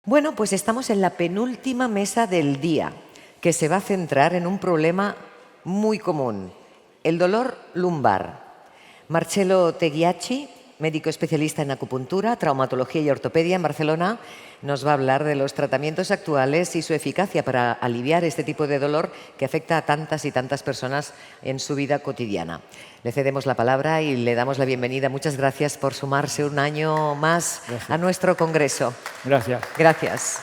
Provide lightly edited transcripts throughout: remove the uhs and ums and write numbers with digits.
Bueno, pues estamos en la penúltima mesa del día, que se va a centrar en un problema muy común, el dolor lumbar. Marcelo Teguiachi, médico especialista en acupuntura, traumatología y ortopedia en Barcelona, nos va a hablar de los tratamientos actuales y su eficacia para aliviar este tipo de dolor que afecta a tantas y tantas personas en su vida cotidiana. Le cedemos la palabra y le damos la bienvenida. Muchas gracias por sumarse un año más a nuestro congreso. Gracias. Gracias.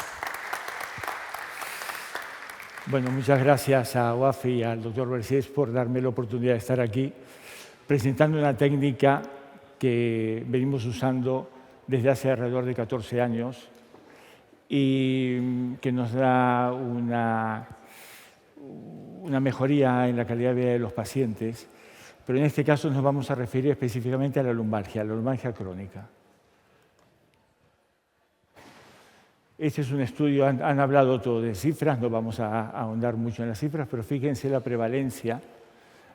Bueno, muchas gracias a UAFI y al doctor Vercés por darme la oportunidad de estar aquí presentando una técnica que venimos usando desde hace alrededor de 14 años y que nos da una mejoría en la calidad de vida de los pacientes, pero en este caso nos vamos a referir específicamente a la lumbalgia crónica. Este es un estudio, han hablado todo de cifras, no vamos a ahondar mucho en las cifras, pero fíjense la prevalencia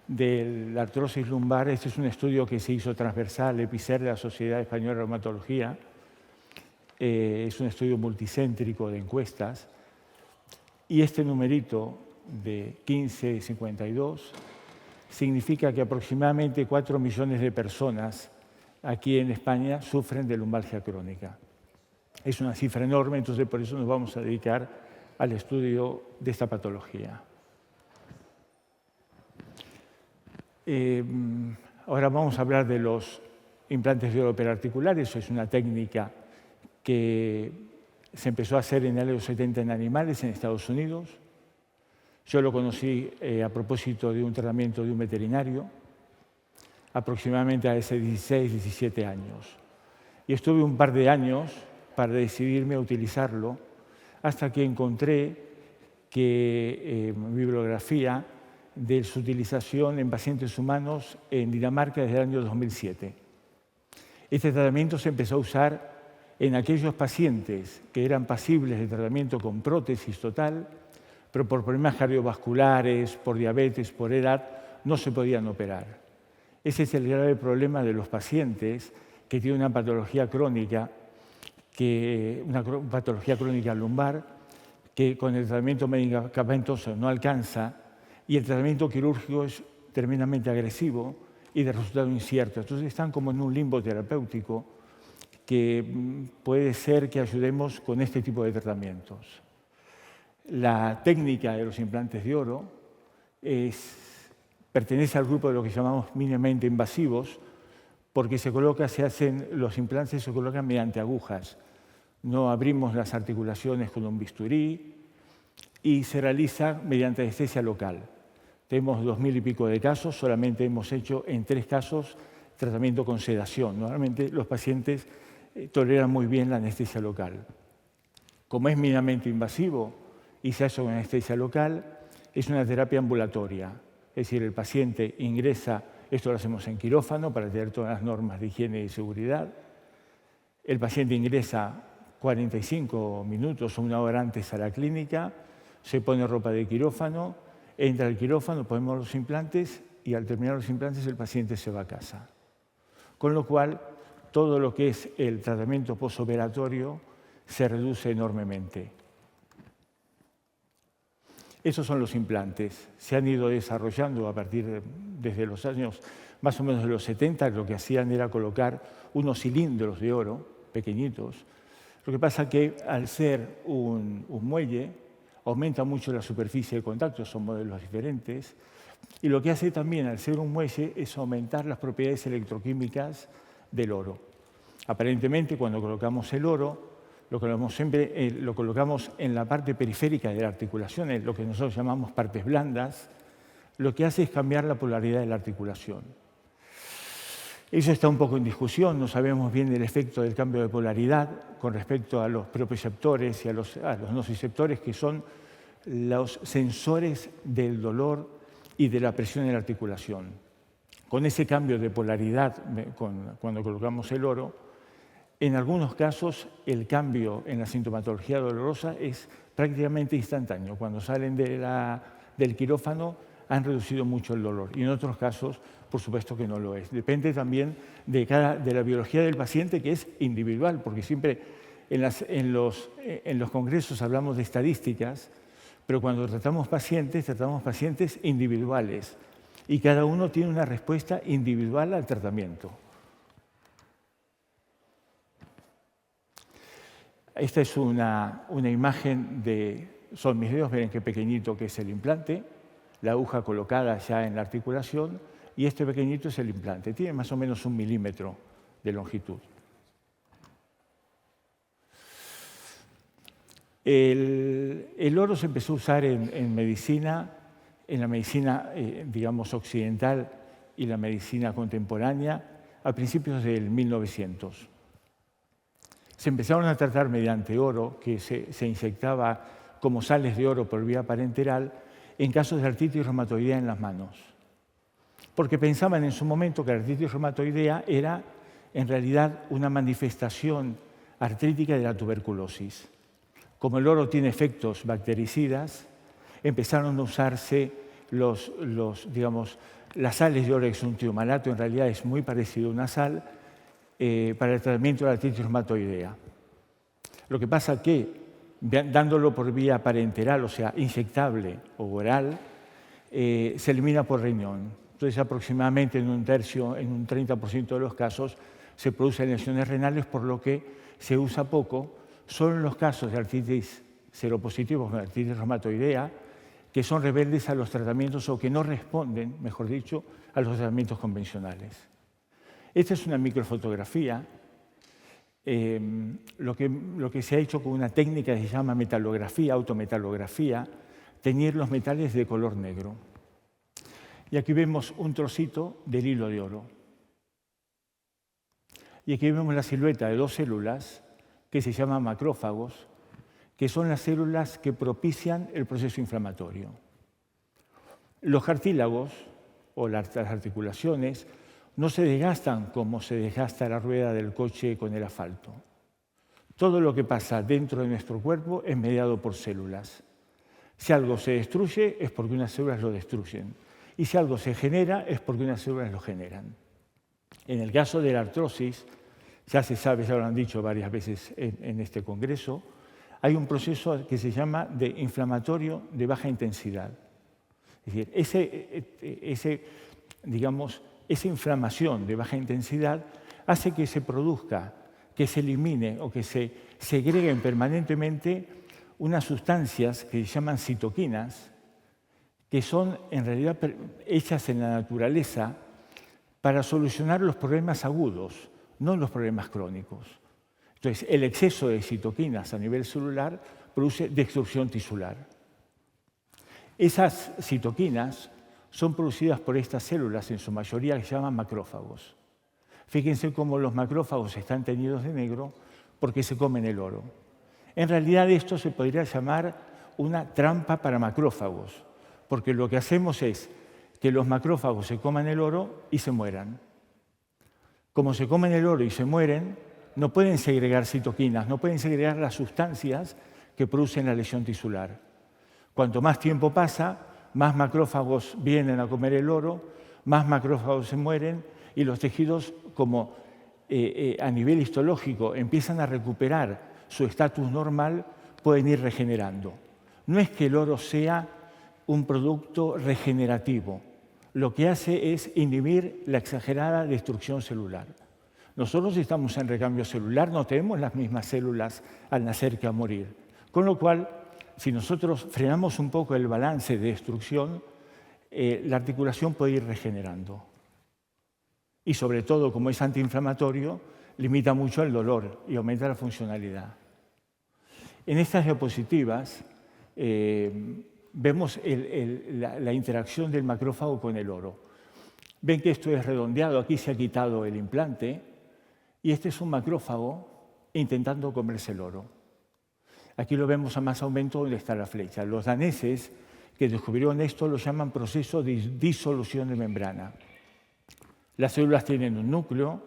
de la artrosis lumbar. Este es un estudio que se hizo transversal, EPICER, de la Sociedad Española de Reumatología. Es un estudio multicéntrico de encuestas. Y este numerito de 15,52 significa que aproximadamente 4 millones de personas aquí en España sufren de lumbalgia crónica. Es una cifra enorme, entonces por eso nos vamos a dedicar al estudio de esta patología. Ahora vamos a hablar de los implantes de oro perarticulares. Es una técnica que se empezó a hacer en el año 70 en animales en Estados Unidos. Yo lo conocí a propósito de un tratamiento de un veterinario, aproximadamente a ese 16, 17 años. Y estuve un par de años para decidirme a utilizarlo, hasta que encontré que bibliografía de su utilización en pacientes humanos en Dinamarca desde el año 2007. Este tratamiento se empezó a usar en aquellos pacientes que eran pasibles de tratamiento con prótesis total, pero por problemas cardiovasculares, por diabetes, por edad, no se podían operar. Ese es el grave problema de los pacientes que tienen una patología crónica, una patología crónica lumbar, que con el tratamiento medicamentoso no alcanza, y el tratamiento quirúrgico es tremendamente agresivo y de resultado incierto. Entonces están como en un limbo terapéutico que puede ser que ayudemos con este tipo de tratamientos. La técnica de los implantes de oro pertenece al grupo de lo que llamamos mínimamente invasivos, porque los implantes se colocan mediante agujas. No abrimos las articulaciones con un bisturí y se realiza mediante anestesia local. Tenemos 2000 y pico de casos, solamente hemos hecho en 3 casos tratamiento con sedación. Normalmente los pacientes toleran muy bien la anestesia local. Como es mínimamente invasivo y se hace con anestesia local, es una terapia ambulatoria. Es decir, el paciente ingresa, esto lo hacemos en quirófano para tener todas las normas de higiene y seguridad. El paciente ingresa 45 minutos o 1 hora antes a la clínica, se pone ropa de quirófano, entra al quirófano, ponemos los implantes y al terminar los implantes el paciente se va a casa. Con lo cual, todo lo que es el tratamiento postoperatorio se reduce enormemente. Esos son los implantes. Se han ido desarrollando desde los años más o menos de los 70. Lo que hacían era colocar unos cilindros de oro pequeñitos. Lo que pasa es que al ser un muelle, aumenta mucho la superficie de contacto, son modelos diferentes. Y lo que hace también, al ser un muelle, es aumentar las propiedades electroquímicas del oro. Aparentemente, cuando colocamos el oro, lo colocamos en la parte periférica de la articulación, en lo que nosotros llamamos partes blandas, lo que hace es cambiar la polaridad de la articulación. Eso está un poco en discusión, no sabemos bien el efecto del cambio de polaridad con respecto a los propioceptores y a los nociceptores, que son los sensores del dolor y de la presión en la articulación. Con ese cambio de polaridad, cuando colocamos el oro, en algunos casos el cambio en la sintomatología dolorosa es prácticamente instantáneo. Cuando salen del quirófano han reducido mucho el dolor y en otros casos, por supuesto que no lo es. Depende también de la biología del paciente, que es individual, porque siempre en los congresos hablamos de estadísticas, pero cuando tratamos pacientes individuales y cada uno tiene una respuesta individual al tratamiento. Esta es una imagen son mis dedos, miren qué pequeñito que es el implante, la aguja colocada ya en la articulación y este pequeñito es el implante, tiene más o menos 1 milímetro de longitud. El oro se empezó a usar en medicina, en la medicina, digamos, occidental y la medicina contemporánea a principios del 1900. Se empezaron a tratar mediante oro, que se inyectaba como sales de oro por vía parenteral, en casos de artritis reumatoidea en las manos. Porque pensaban en su momento que la artritis reumatoidea era en realidad una manifestación artrítica de la tuberculosis. Como el oro tiene efectos bactericidas, empezaron a usarse las sales de oro hexantiumalato, en realidad es muy parecido a una sal, para el tratamiento de la artritis reumatoidea. Lo que pasa es que, dándolo por vía parenteral, o sea, inyectable o oral, se elimina por riñón. Entonces, aproximadamente en un 30% de los casos, se producen lesiones renales, por lo que se usa poco, solo en los casos de artritis seropositivos con artritis reumatoidea, que son rebeldes a los tratamientos o que no responden, mejor dicho, a los tratamientos convencionales. Esta es una microfotografía, lo que se ha hecho con una técnica que se llama metalografía, autometalografía, teñir los metales de color negro. Y aquí vemos un trocito del hilo de oro. Y aquí vemos la silueta de 2 células que se llaman macrófagos, que son las células que propician el proceso inflamatorio. Los cartílagos o las articulaciones no se desgastan como se desgasta la rueda del coche con el asfalto. Todo lo que pasa dentro de nuestro cuerpo es mediado por células. Si algo se destruye es porque unas células lo destruyen. Y si algo se genera es porque unas células lo generan. En el caso de la artrosis, ya se sabe, ya lo han dicho varias veces en este congreso, hay un proceso que se llama de inflamatorio de baja intensidad. Es decir, esa inflamación de baja intensidad hace que se produzca, que se elimine o que se segreguen permanentemente unas sustancias que se llaman citoquinas, que son en realidad hechas en la naturaleza para solucionar los problemas agudos, no los problemas crónicos. Entonces, el exceso de citoquinas a nivel celular produce destrucción tisular. Esas citoquinas son producidas por estas células, en su mayoría que se llaman macrófagos. Fíjense cómo los macrófagos están teñidos de negro porque se comen el oro. En realidad esto se podría llamar una trampa para macrófagos, porque lo que hacemos es que los macrófagos se coman el oro y se mueran. Como se comen el oro y se mueren, no pueden segregar citoquinas, no pueden segregar las sustancias que producen la lesión tisular. Cuanto más tiempo pasa, más macrófagos vienen a comer el oro, más macrófagos se mueren y los tejidos, como a nivel histológico empiezan a recuperar su estatus normal, pueden ir regenerando. No es que el oro sea un producto regenerativo, lo que hace es inhibir la exagerada destrucción celular. Nosotros estamos en recambio celular, no tenemos las mismas células al nacer que a morir. Con lo cual, si nosotros frenamos un poco el balance de destrucción, la articulación puede ir regenerando. Y sobre todo, como es antiinflamatorio, limita mucho el dolor y aumenta la funcionalidad. En estas diapositivas vemos la interacción del macrófago con el oro. Ven que esto es redondeado, aquí se ha quitado el implante, y este es un macrófago intentando comerse el oro. Aquí lo vemos a más aumento donde está la flecha. Los daneses que descubrieron esto lo llaman proceso de disolución de membrana. Las células tienen un núcleo,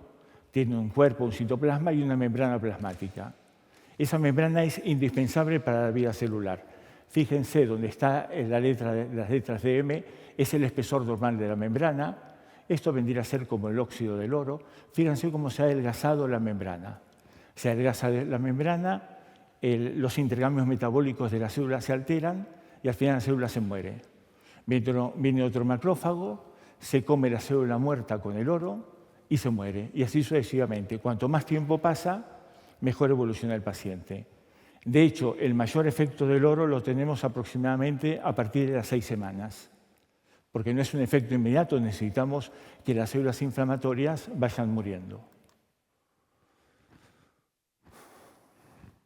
tienen un cuerpo, un citoplasma y una membrana plasmática. Esa membrana es indispensable para la vida celular. Fíjense donde está las letras de M, es el espesor normal de la membrana. Esto vendría a ser como el óxido del oro. Fíjense cómo se ha adelgazado la membrana. Se adelgaza la membrana, los intercambios metabólicos de la célula se alteran y al final la célula se muere. Viene otro macrófago, se come la célula muerta con el oro y se muere. Y así sucesivamente. Cuanto más tiempo pasa, mejor evoluciona el paciente. De hecho, el mayor efecto del oro lo tenemos aproximadamente a partir de las 6 semanas. Porque no es un efecto inmediato, necesitamos que las células inflamatorias vayan muriendo.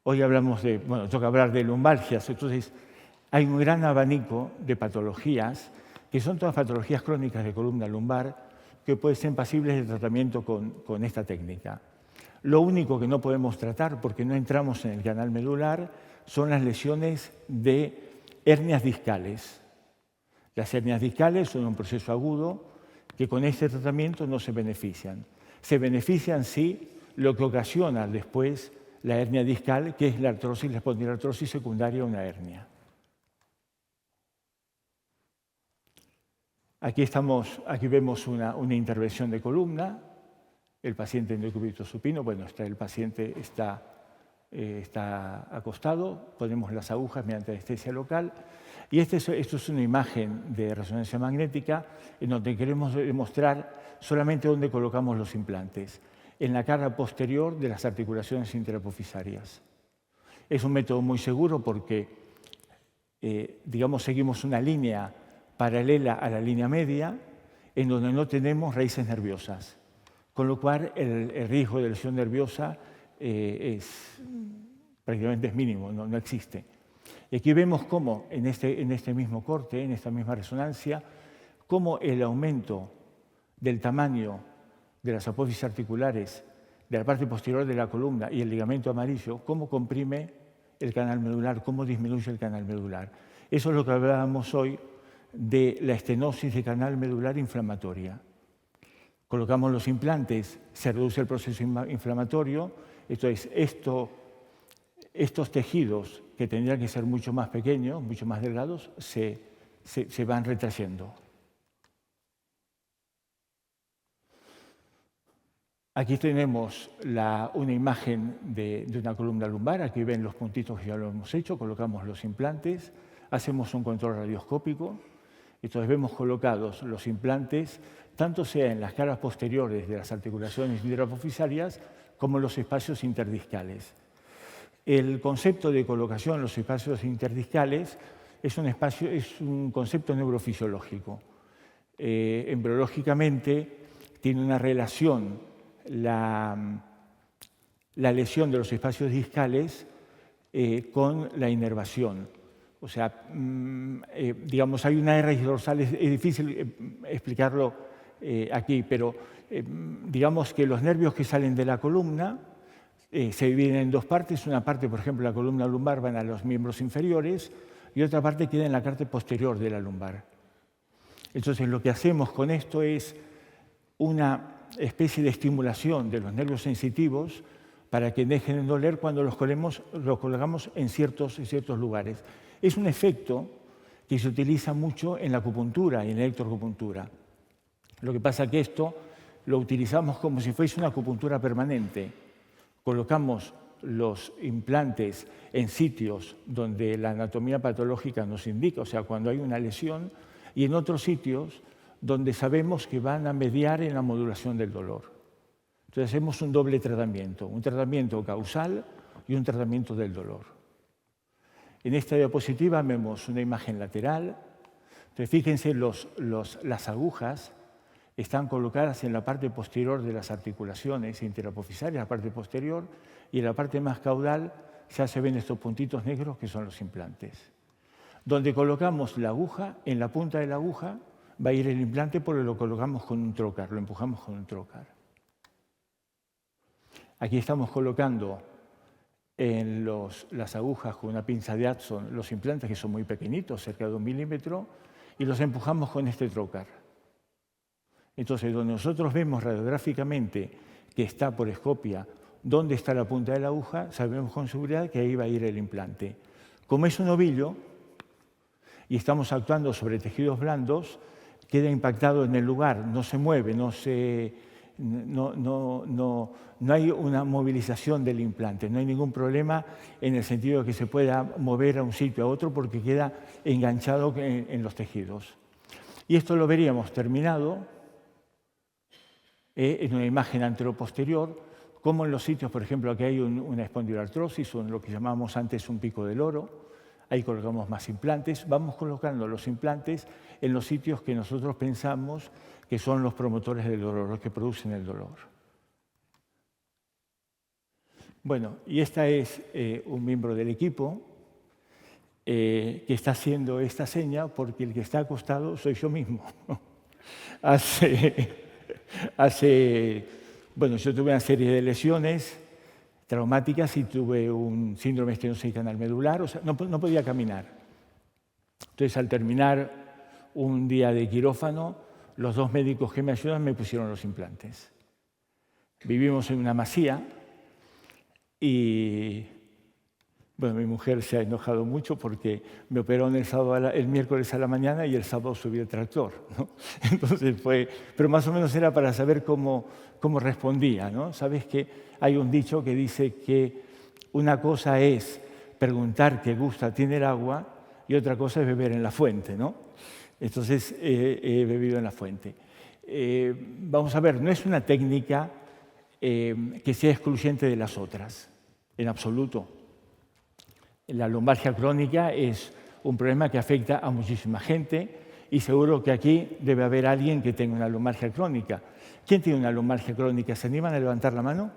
Hoy hablamos toca hablar de lumbalgias, entonces hay un gran abanico de patologías, que son todas patologías crónicas de columna lumbar, que pueden ser pasibles de tratamiento con esta técnica. Lo único que no podemos tratar, porque no entramos en el canal medular, son las lesiones de hernias discales. Las hernias discales son un proceso agudo que con este tratamiento no se benefician. Se benefician, sí, lo que ocasiona después la hernia discal, que es la artrosis, la espondiloartrosis secundaria a una hernia. Aquí vemos una intervención de columna. El paciente en decúbito supino, el paciente está acostado, ponemos las agujas mediante anestesia local. Y esto es una imagen de resonancia magnética en donde queremos demostrar solamente dónde colocamos los implantes, en la cara posterior de las articulaciones interapofisarias. Es un método muy seguro porque, seguimos una línea paralela a la línea media en donde no tenemos raíces nerviosas, con lo cual el riesgo de lesión nerviosa prácticamente es mínimo, no existe. Y aquí vemos cómo en este mismo corte, en esta misma resonancia, cómo el aumento del tamaño de las apófisis articulares de la parte posterior de la columna y el ligamento amarillo, cómo comprime el canal medular, cómo disminuye el canal medular. Eso es lo que hablábamos hoy de la estenosis de canal medular inflamatoria. Colocamos los implantes, se reduce el proceso inflamatorio, entonces estos tejidos que tendrían que ser mucho más pequeños, mucho más delgados, se van retrayendo. Aquí tenemos una imagen de una columna lumbar, aquí ven los puntitos que ya lo hemos hecho, colocamos los implantes, hacemos un control radioscópico, entonces vemos colocados los implantes, tanto sea en las caras posteriores de las articulaciones interapofisarias como en los espacios interdiscales. El concepto de colocación en los espacios interdiscales es un concepto neurofisiológico. Embriológicamente tiene una relación la lesión de los espacios discales con la inervación. O sea, hay una raíz dorsal, es difícil explicarlo aquí, pero digamos que los nervios que salen de la columna se dividen en dos partes. Una parte, por ejemplo, la columna lumbar van a los miembros inferiores y otra parte queda en la parte posterior de la lumbar. Entonces, lo que hacemos con esto es una especie de estimulación de los nervios sensitivos para que dejen de doler cuando los colocamos en ciertos lugares. Es un efecto que se utiliza mucho en la acupuntura y en la electroacupuntura. Lo que pasa es que esto lo utilizamos como si fuese una acupuntura permanente. Colocamos los implantes en sitios donde la anatomía patológica nos indica, o sea, cuando hay una lesión, y en otros sitios donde sabemos que van a mediar en la modulación del dolor. Entonces hacemos un doble tratamiento, un tratamiento causal y un tratamiento del dolor. En esta diapositiva vemos una imagen lateral. Entonces, fíjense, las agujas están colocadas en la parte posterior de las articulaciones interapofisarias, la parte posterior, y en la parte más caudal ya se ven estos puntitos negros que son los implantes. Donde colocamos la aguja, en la punta de la aguja va a ir el implante porque lo colocamos con un trocar, lo empujamos con un trocar. Aquí estamos colocando en las agujas con una pinza de Adson los implantes que son muy pequeñitos, cerca de 1 milímetro, y los empujamos con este trocar. Entonces, donde nosotros vemos radiográficamente que está por escopia dónde está la punta de la aguja, sabemos con seguridad que ahí va a ir el implante. Como es un ovillo y estamos actuando sobre tejidos blandos, queda impactado en el lugar, no se mueve, no se no hay una movilización del implante, no hay ningún problema en el sentido de que se pueda mover a un sitio a otro porque queda enganchado en los tejidos. Y esto lo veríamos terminado en una imagen anteroposterior, como en los sitios, por ejemplo, aquí hay una espondiloartrosis o en lo que llamamos antes un pico del oro. Ahí colocamos más implantes. Vamos colocando los implantes en los sitios que nosotros pensamos que son los promotores del dolor, los que producen el dolor. Bueno, y esta es un miembro del equipo que está haciendo esta seña porque el que está acostado soy yo mismo. Bueno, yo tuve una serie de lesiones traumáticas y tuve un síndrome estenosis canal medular, o sea, no podía caminar. Entonces, al terminar un día de quirófano, los dos médicos que me ayudan me pusieron los implantes. Vivimos en una masía y bueno, mi mujer se ha enojado mucho porque me operó el miércoles a la mañana y el sábado subí el tractor, ¿no? Entonces pero más o menos era para saber cómo respondía, ¿no? Sabes que hay un dicho que dice que una cosa es preguntar qué gusta tiene el agua y otra cosa es beber en la fuente, ¿no? Entonces he bebido en la fuente. Vamos a ver, no es una técnica que sea excluyente de las otras, en absoluto. La lumbalgia crónica es un problema que afecta a muchísima gente y seguro que aquí debe haber alguien que tenga una lumbalgia crónica. ¿Quién tiene una lumbalgia crónica? ¿Se animan a levantar la mano?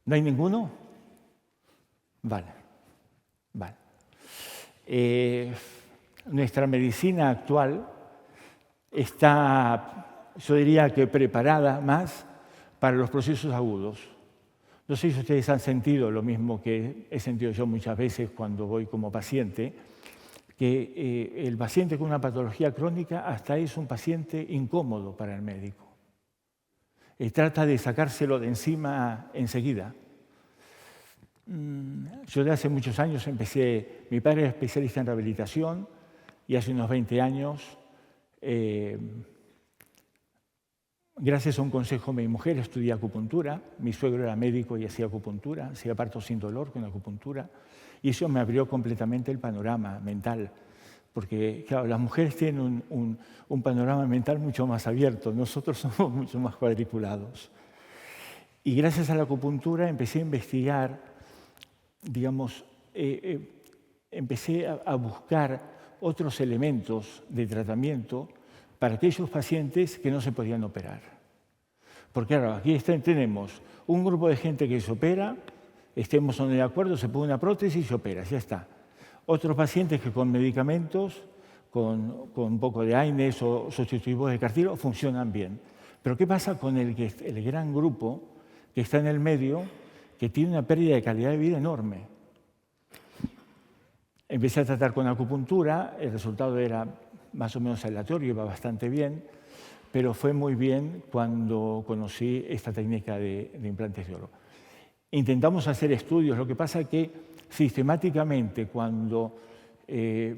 ¿No hay ninguno? Vale. Nuestra medicina actual está, yo diría que preparada más para los procesos agudos. No sé si ustedes han sentido lo mismo que he sentido yo muchas veces cuando voy como paciente, que el paciente con una patología crónica hasta es un paciente incómodo para el médico. Trata de sacárselo de encima enseguida. Yo de hace muchos años mi padre era especialista en rehabilitación y hace unos 20 años, gracias a un consejo de mi mujer, estudié acupuntura. Mi suegro era médico y hacía acupuntura, hacía partos sin dolor con acupuntura. Y eso me abrió completamente el panorama mental. Porque, claro, las mujeres tienen un panorama mental mucho más abierto. Nosotros somos mucho más cuadriculados. Y gracias a la acupuntura empecé a investigar, digamos, empecé a buscar otros elementos de tratamiento para aquellos pacientes que no se podían operar. Porque claro, aquí tenemos un grupo de gente que se opera, estemos o no de acuerdo, se pone una prótesis y se opera, ya está. Otros pacientes que con medicamentos, con un poco de AINES o sustitutivos de cartílago, funcionan bien. Pero ¿qué pasa con el gran grupo que está en el medio, que tiene una pérdida de calidad de vida enorme? Empecé a tratar con acupuntura, el resultado era más o menos aleatorio, iba bastante bien, pero fue muy bien cuando conocí esta técnica de implantes de oro. Intentamos hacer estudios, lo que pasa es que sistemáticamente cuando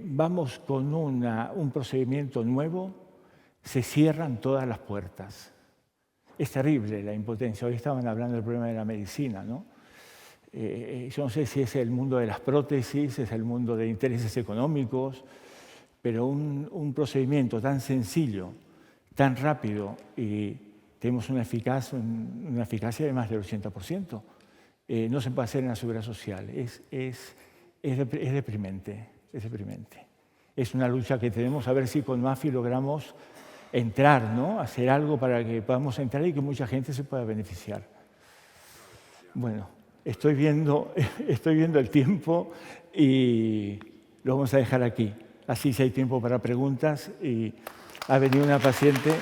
vamos con un procedimiento nuevo, se cierran todas las puertas. Es terrible la impotencia. Hoy estaban hablando del problema de la medicina, ¿no? Yo no sé si es el mundo de las prótesis, es el mundo de intereses económicos, pero un procedimiento tan sencillo, tan rápido y tenemos una eficacia de más del 80%, no se puede hacer en la seguridad social. Es deprimente, es deprimente. Es una lucha que tenemos a ver si con MAFI logramos entrar, ¿no? Hacer algo para que podamos entrar y que mucha gente se pueda beneficiar. Bueno, estoy viendo el tiempo y lo vamos a dejar aquí. Así si hay tiempo para preguntas y ha venido una paciente.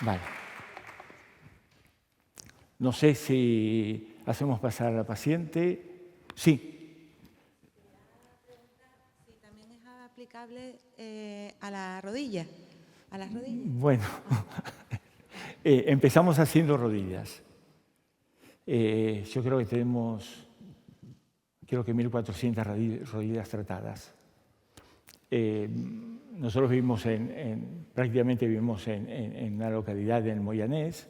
Vale. No sé si hacemos pasar a la paciente. Sí. Si también es aplicable a la rodilla. ¿A las rodillas? Bueno, empezamos haciendo rodillas. Yo creo que tenemos 1.400 rodillas tratadas. nosotros vivimos prácticamente vivimos en una localidad en el Moianés.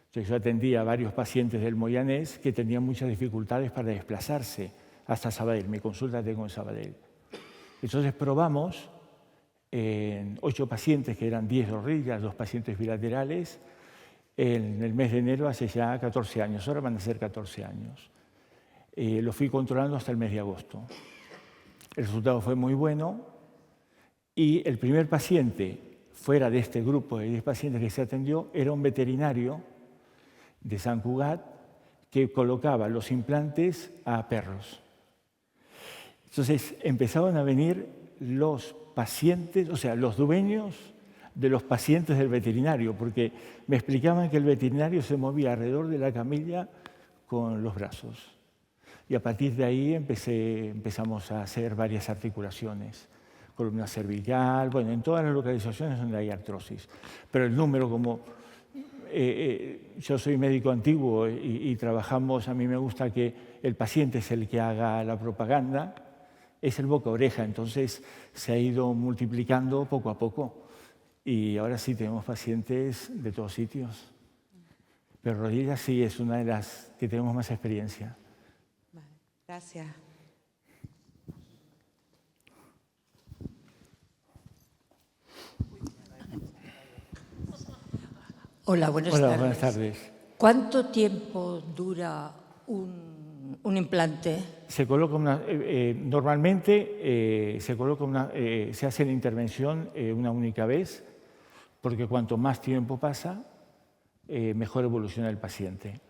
Entonces yo atendía a varios pacientes del Moianés que tenían muchas dificultades para desplazarse hasta Sabadell. Mi consulta tengo en Sabadell. Entonces probamos en 8 pacientes, que eran 10 rodillas, 2 pacientes bilaterales, en el mes de enero hace ya 14 años. Ahora van a ser 14 años. Lo fui controlando hasta el mes de agosto. El resultado fue muy bueno y el primer paciente fuera de este grupo de 10 pacientes que se atendió era un veterinario de Sant Cugat que colocaba los implantes a perros. Entonces empezaron a venir los pacientes, o sea, los dueños de los pacientes del veterinario, porque me explicaban que el veterinario se movía alrededor de la camilla con los brazos. Y a partir de ahí empezamos a hacer varias articulaciones, columna cervical, bueno, en todas las localizaciones donde hay artrosis. Pero el número, como yo soy médico antiguo y trabajamos, a mí me gusta que el paciente es el que haga la propaganda, es el boca-oreja, entonces se ha ido multiplicando poco a poco. Y ahora sí tenemos pacientes de todos sitios. Pero rodillas sí es una de las que tenemos más experiencia. Vale, gracias. Hola, buenas tardes. Buenas tardes. ¿Cuánto tiempo dura un implante? Se coloca normalmente se hace la intervención una única vez, porque cuanto más tiempo pasa, mejor evoluciona el paciente.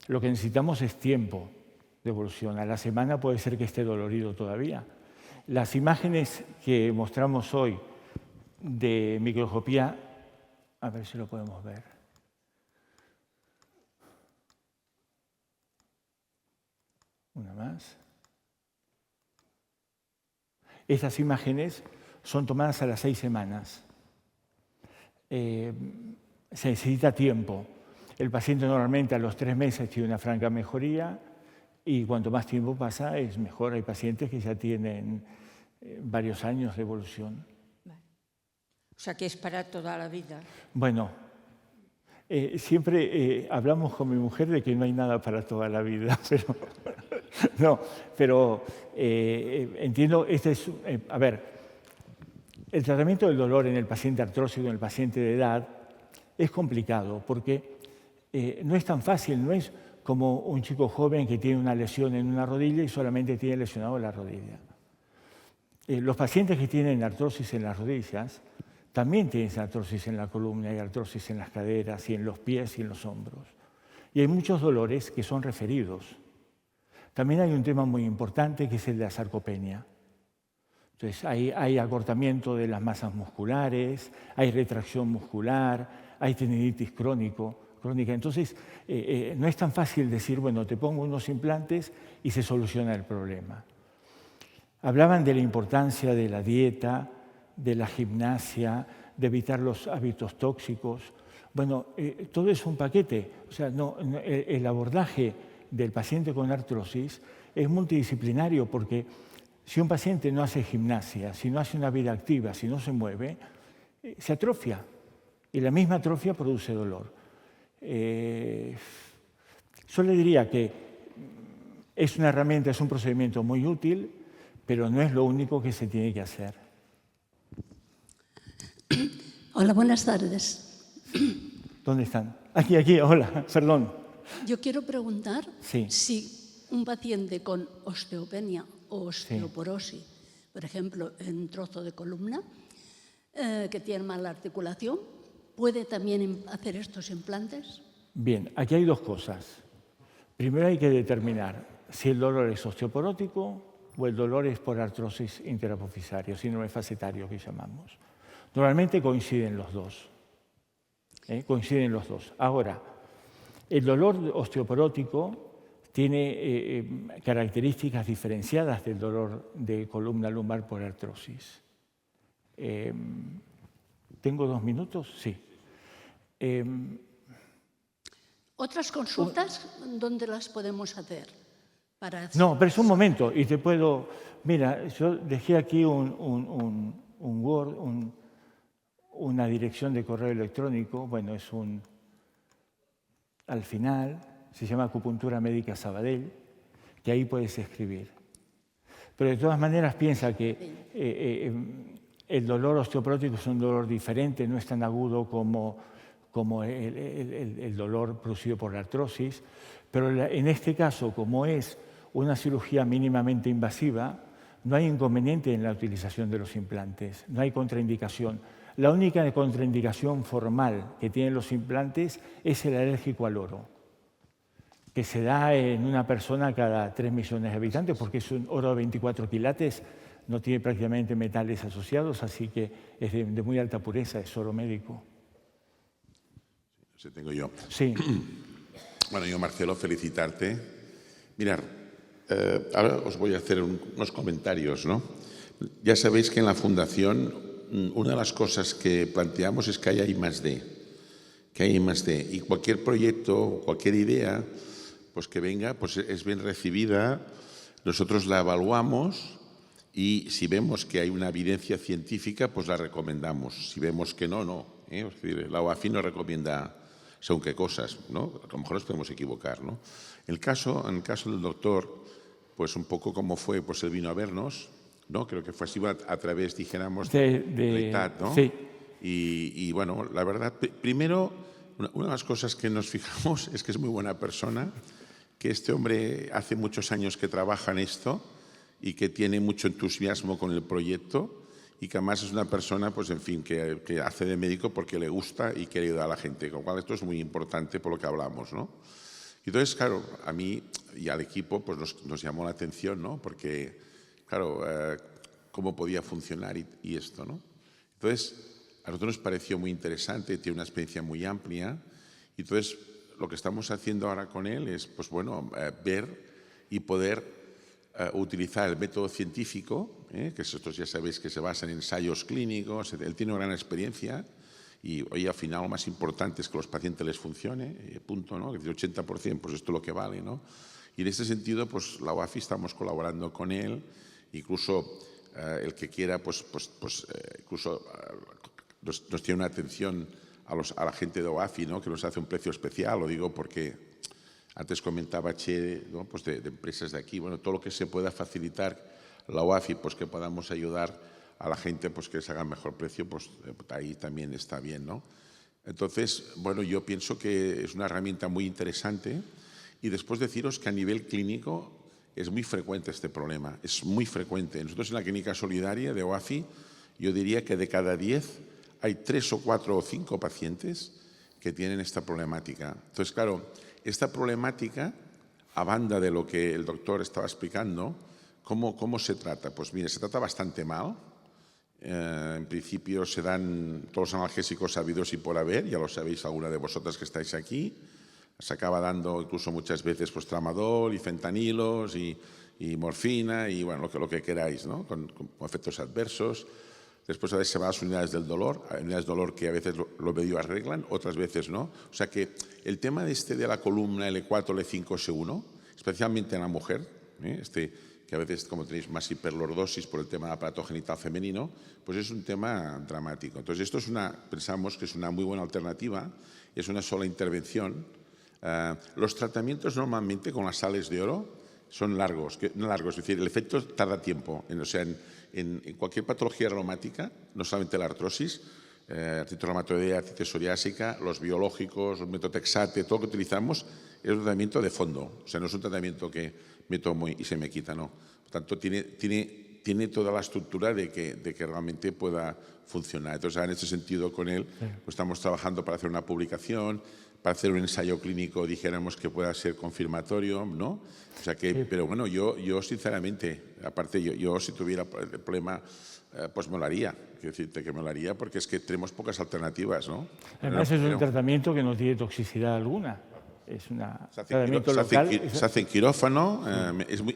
Lo que necesitamos es tiempo de evolución. A la semana puede ser que esté dolorido todavía. Las imágenes que mostramos hoy de microscopía, a ver si lo podemos ver. Una más. Estas imágenes son tomadas a las 6 semanas. Se necesita tiempo. El paciente normalmente a los 3 meses tiene una franca mejoría y cuanto más tiempo pasa es mejor. Hay pacientes que ya tienen varios años de evolución. O sea, que es para toda la vida. Bueno, siempre hablamos con mi mujer de que no hay nada para toda la vida, pero entiendo, a ver, el tratamiento del dolor en el paciente artrósico, en el paciente de edad, es complicado porque no es tan fácil, no es como un chico joven que tiene una lesión en una rodilla y solamente tiene lesionado la rodilla. Los pacientes que tienen artrosis en las rodillas también tienen artrosis en la columna, hay artrosis en las caderas y en los pies y en los hombros. Y hay muchos dolores que son referidos. También hay un tema muy importante que es el de la sarcopenia. Entonces, hay acortamiento de las masas musculares, hay retracción muscular, hay tendinitis crónica. Entonces, no es tan fácil decir, bueno, te pongo unos implantes y se soluciona el problema. Hablaban de la importancia de la dieta, de la gimnasia, de evitar los hábitos tóxicos. Bueno, todo es un paquete. O sea, el abordaje del paciente con artrosis es multidisciplinario porque si un paciente no hace gimnasia, si no hace una vida activa, si no se mueve, se atrofia. Y la misma atrofia produce dolor. Yo le diría que es una herramienta, es un procedimiento muy útil, pero no es lo único que se tiene que hacer. Hola, buenas tardes. ¿Dónde están? Aquí, hola, perdón. Yo quiero preguntar Sí. si un paciente con osteopenia o osteoporosis, por ejemplo, en trozo de columna, que tiene mala articulación, ¿puede también hacer estos implantes? Bien, aquí hay dos cosas. Primero hay que determinar si el dolor es osteoporótico o el dolor es por artrosis interapofisario, síndrome facetario que llamamos. Normalmente coinciden los dos. Coinciden los dos. Ahora, el dolor osteoporótico tiene características diferenciadas del dolor de columna lumbar por artrosis. ¿Tengo 2 minutos? Sí. ¿Otras consultas dónde las podemos hacer? No, pero es un momento y te puedo... Mira, yo dejé aquí Word, una dirección de correo electrónico, bueno, al final se llama Acupuntura Médica Sabadell, que ahí puedes escribir. Pero de todas maneras piensa que el dolor osteoporótico es un dolor diferente, no es tan agudo como el dolor producido por la artrosis, pero en este caso, como es una cirugía mínimamente invasiva, no hay inconveniente en la utilización de los implantes, no hay contraindicación. La única contraindicación formal que tienen los implantes es el alérgico al oro, que se da en una persona cada 3 millones de habitantes, porque es un oro de 24 quilates, no tiene prácticamente metales asociados, así que es de muy alta pureza, es oro médico. Ese tengo yo. Sí. Bueno, yo, Marcelo, felicitarte. Mirad, ahora os voy a hacer unos comentarios, ¿no? Ya sabéis que en la Fundación una de las cosas que planteamos es que haya I+D. Que haya I+D. Y cualquier proyecto, cualquier idea, pues que venga, pues es bien recibida. Nosotros la evaluamos y si vemos que hay una evidencia científica, pues la recomendamos. Si vemos que no, no. Es decir, la OAFI no recomienda según qué cosas, ¿no? A lo mejor nos podemos equivocar, ¿no? En el caso del doctor, pues un poco como fue, pues él vino a vernos, ¿no? Creo que fue así a través, dijéramos, de ITAT, ¿no? Sí. Y bueno, la verdad, primero, una de las cosas que nos fijamos es que es muy buena persona, que este hombre hace muchos años que trabaja en esto y que tiene mucho entusiasmo con el proyecto y que además es una persona, pues en fin, que hace de médico porque le gusta y quiere ayudar a la gente, con lo cual esto es muy importante por lo que hablamos, ¿no? Entonces, claro, a mí y al equipo pues nos llamó la atención, ¿no? Porque, claro, cómo podía funcionar y esto, ¿no? Entonces, a nosotros nos pareció muy interesante, tiene una experiencia muy amplia y entonces lo que estamos haciendo ahora con él es, pues bueno, ver y poder utilizar el método científico, que estos ya sabéis que se basa en ensayos clínicos, él tiene una gran experiencia y hoy al final lo más importante es que a los pacientes les funcione, punto, ¿no? El 80%, pues esto es lo que vale, ¿no? Y en este sentido, pues la OAFI estamos colaborando con él, incluso el que quiera, incluso nos tiene una atención a la gente de OAFI, ¿no? Que nos hace un precio especial, lo digo porque antes comentaba Che, ¿no? Pues de empresas de aquí, bueno, todo lo que se pueda facilitar la OAFI, pues que podamos ayudar a la gente, pues que se haga mejor precio, pues ahí también está bien, ¿no? Entonces, bueno, yo pienso que es una herramienta muy interesante y después deciros que a nivel clínico es muy frecuente este problema, es muy frecuente. Nosotros en la Clínica Solidaria de OAFI, yo diría que de cada 10 hay 3 o 4 o 5 pacientes que tienen esta problemática. Entonces, claro, esta problemática, a banda de lo que el doctor estaba explicando, ¿cómo se trata? Pues mire, se trata bastante mal. En principio se dan todos los analgésicos habidos y por haber, ya lo sabéis alguna de vosotras que estáis aquí. Se acaba dando incluso muchas veces pues, tramadol y fentanilos y morfina y bueno, lo que queráis, ¿no? Con efectos adversos. Después a veces se van a las unidades del dolor, unidades de dolor que a veces lo medio arreglan, otras veces no. O sea que el tema de la columna L4, L5, S1, especialmente en la mujer, que a veces como tenéis más hiperlordosis por el tema del aparato genital femenino, pues es un tema dramático. Entonces esto pensamos que es una muy buena alternativa, es una sola intervención. Los tratamientos normalmente con las sales de oro son largos, es decir, el efecto tarda tiempo. En cualquier patología reumática, no solamente la artrosis, artritis reumatoidea, artritis psoriásica, los biológicos, el metotrexate, todo lo que utilizamos es un tratamiento de fondo. O sea, no es un tratamiento que me tomo y se me quita, no. Por tanto, tiene toda la estructura de que realmente pueda funcionar. Entonces, en este sentido, con él pues, estamos trabajando para hacer una publicación, para hacer un ensayo clínico, dijéramos que pueda ser confirmatorio, ¿no? O sea que, pero bueno, yo sinceramente, aparte yo si tuviera el problema, pues me lo haría. Quiero decirte que me lo haría porque es que tenemos pocas alternativas, ¿no? Además es un tratamiento que no tiene toxicidad alguna. Es un tratamiento local. Se hace en quirófano.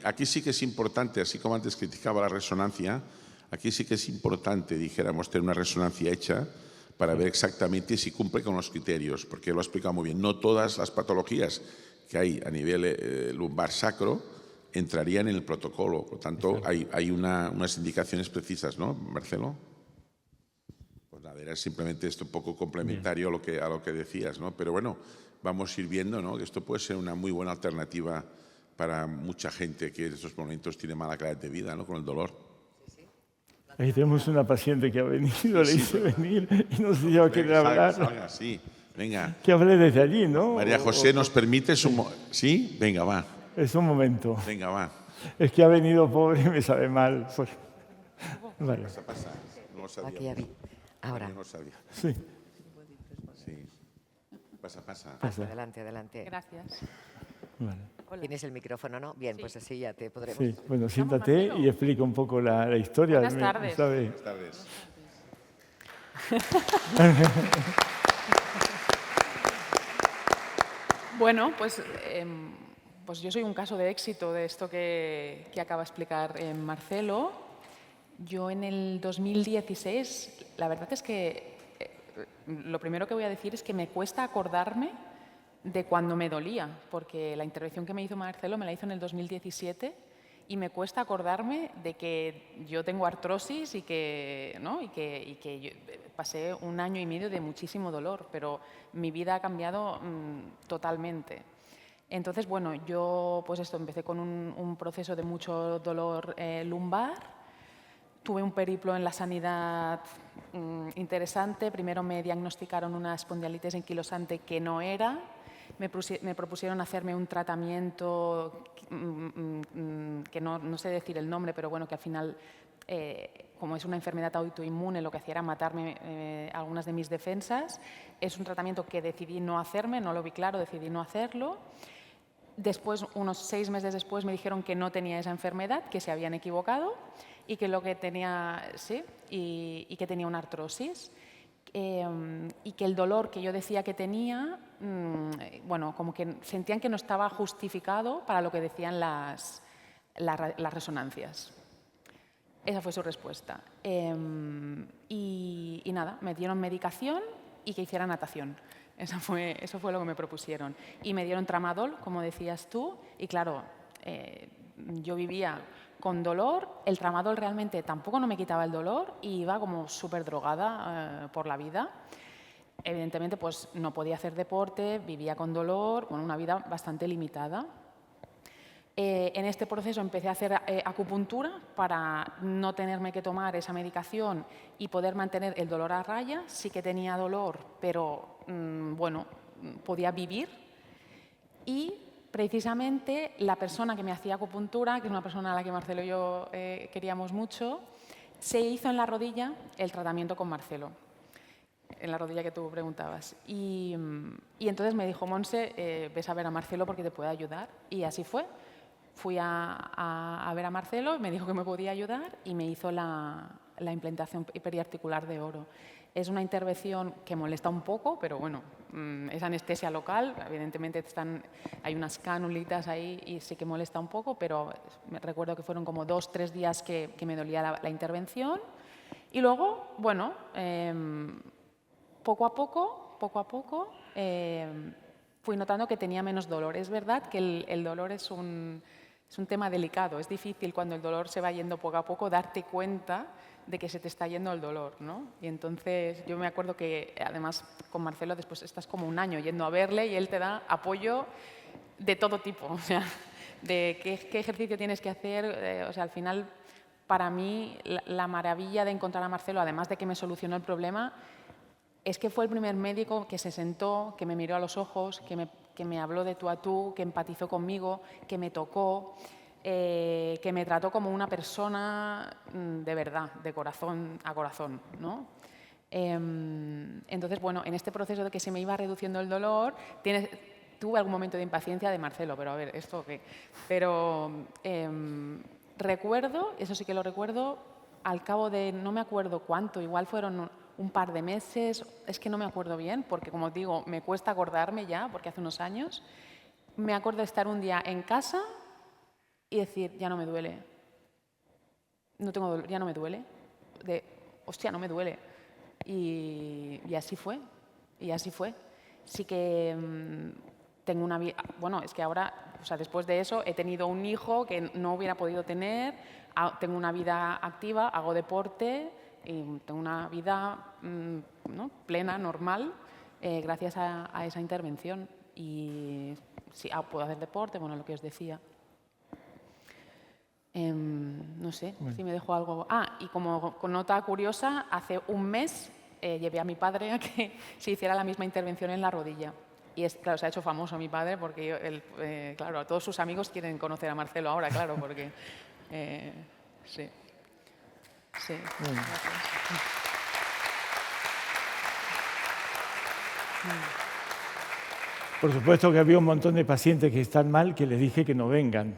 Aquí sí que es importante, así como antes criticaba la resonancia, aquí sí que es importante, dijéramos, tener una resonancia hecha para ver exactamente si cumple con los criterios, porque lo ha explicado muy bien. No todas las patologías que hay a nivel lumbar sacro entrarían en el protocolo. Por tanto, hay unas indicaciones precisas, ¿no, Marcelo? Pues nada, era simplemente esto un poco complementario a lo que decías, ¿no? Pero bueno, vamos a ir viendo, ¿no? Que esto puede ser una muy buena alternativa para mucha gente que en estos momentos tiene mala calidad de vida, ¿no? Con el dolor. Ahí tenemos una paciente que ha venido, le hice venir y no sé si va a querer hablar. Salga, sí, venga. Que hable desde allí, ¿no? María José, ¿nos permites un ¿Sí? Venga, va. Es un momento. Venga, va. Es que ha venido pobre y me sabe mal. Vale. Pasa. No lo sabía. Aquí ya vi. Ahora. No lo sabía. Sí. Sí. Pasa. Adelante, adelante. Gracias. Vale. Tienes el micrófono, ¿no? Bien, pues así ya te podremos... Sí, bueno, siéntate y explica un poco la historia. Buenas tardes. Buenas tardes. Bueno, pues yo soy un caso de éxito de esto que acaba de explicar Marcelo. Yo en el 2016, la verdad es que lo primero que voy a decir es que me cuesta acordarme de cuando me dolía, porque la intervención que me hizo Marcelo me la hizo en el 2017 y me cuesta acordarme de que yo tengo artrosis y que, ¿no? y que yo pasé 1 año y medio de muchísimo dolor, pero mi vida ha cambiado totalmente. Entonces, bueno, yo pues empecé con un proceso de mucho dolor lumbar. Tuve un periplo en la sanidad interesante. Primero me diagnosticaron una espondilitis anquilosante que no era. Me propusieron hacerme un tratamiento que no sé decir el nombre, pero bueno, que al final, como es una enfermedad autoinmune, lo que hacía era matarme algunas de mis defensas. Es un tratamiento que decidí no hacerme, no lo vi claro, decidí no hacerlo. Después, unos 6 meses después, me dijeron que no tenía esa enfermedad, que se habían equivocado y que lo que tenía, sí, y que tenía una artrosis. Y que el dolor que yo decía que tenía, bueno, como que sentían que no estaba justificado para lo que decían las resonancias. Esa fue su respuesta. Y nada, me dieron medicación y que hiciera natación. Eso fue lo que me propusieron. Y me dieron tramadol, como decías tú, y claro, yo vivía con dolor. El tramadol realmente tampoco no me quitaba el dolor y iba como súper drogada por la vida. Evidentemente, pues no podía hacer deporte, vivía con dolor, bueno, una vida bastante limitada. En este proceso empecé a hacer acupuntura para no tenerme que tomar esa medicación y poder mantener el dolor a raya. Sí que tenía dolor, pero bueno, podía vivir. Y precisamente la persona que me hacía acupuntura, que es una persona a la que Marcelo y yo queríamos mucho, se hizo en la rodilla el tratamiento con Marcelo, en la rodilla que tú preguntabas. Y entonces me dijo, Monse, ves a ver a Marcelo porque te puede ayudar. Y así fue. Fui a ver a Marcelo, me dijo que me podía ayudar y me hizo la implantación periarticular de oro. Es una intervención que molesta un poco, pero bueno, es anestesia local, evidentemente hay unas cánulitas ahí y sí que molesta un poco, pero me recuerdo que fueron como 2 o 3 días que me dolía la intervención. Y luego, bueno, poco a poco, fui notando que tenía menos dolor. Es verdad que el dolor es un tema delicado, es difícil cuando el dolor se va yendo poco a poco darte cuenta de que se te está yendo el dolor, ¿no? Y entonces yo me acuerdo que además con Marcelo después estás como 1 año yendo a verle y él te da apoyo de todo tipo, o sea, de qué ejercicio tienes que hacer, o sea, al final para mí la maravilla de encontrar a Marcelo, además de que me solucionó el problema, es que fue el primer médico que se sentó, que me miró a los ojos, que me habló de tú a tú, que empatizó conmigo, que me tocó, que me trató como una persona de verdad, de corazón a corazón, ¿no? Entonces, bueno, en este proceso de que se me iba reduciendo el dolor, tuve algún momento de impaciencia de Marcelo, pero a ver, ¿esto qué? Pero recuerdo, eso sí que lo recuerdo, al cabo de, no me acuerdo cuánto, igual fueron un par de meses, es que no me acuerdo bien, porque como digo, me cuesta acordarme ya, porque hace unos años, me acuerdo de estar un día en casa y decir, ya no me duele, no tengo dolor, ya no me duele, hostia, no me duele. Y así fue, Sí que tengo una vida, bueno, es que ahora, o sea, después de eso he tenido un hijo que no hubiera podido tener, tengo una vida activa, hago deporte, y tengo una vida ¿no? plena, normal, gracias a esa intervención. Y sí, puedo hacer deporte, bueno, lo que os decía. No sé si me dejo algo. Y como con nota curiosa, hace un mes llevé a mi padre a que se hiciera la misma intervención en la rodilla. Y claro, se ha hecho famoso mi padre porque claro, todos sus amigos quieren conocer a Marcelo ahora, claro, porque sí. Sí. Por supuesto que había un montón de pacientes que están mal que les dije que no vengan.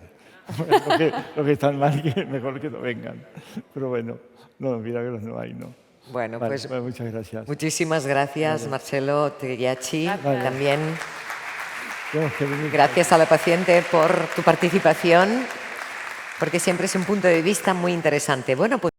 Los que están mal, que mejor que no vengan. Pero bueno, no, milagros no hay, ¿no? Bueno, Vale, pues muchas gracias. muchísimas gracias, Marcelo Tegliacci. También Tenemos que venir. gracias a la paciente por tu participación, porque siempre es un punto de vista muy interesante. Bueno, pues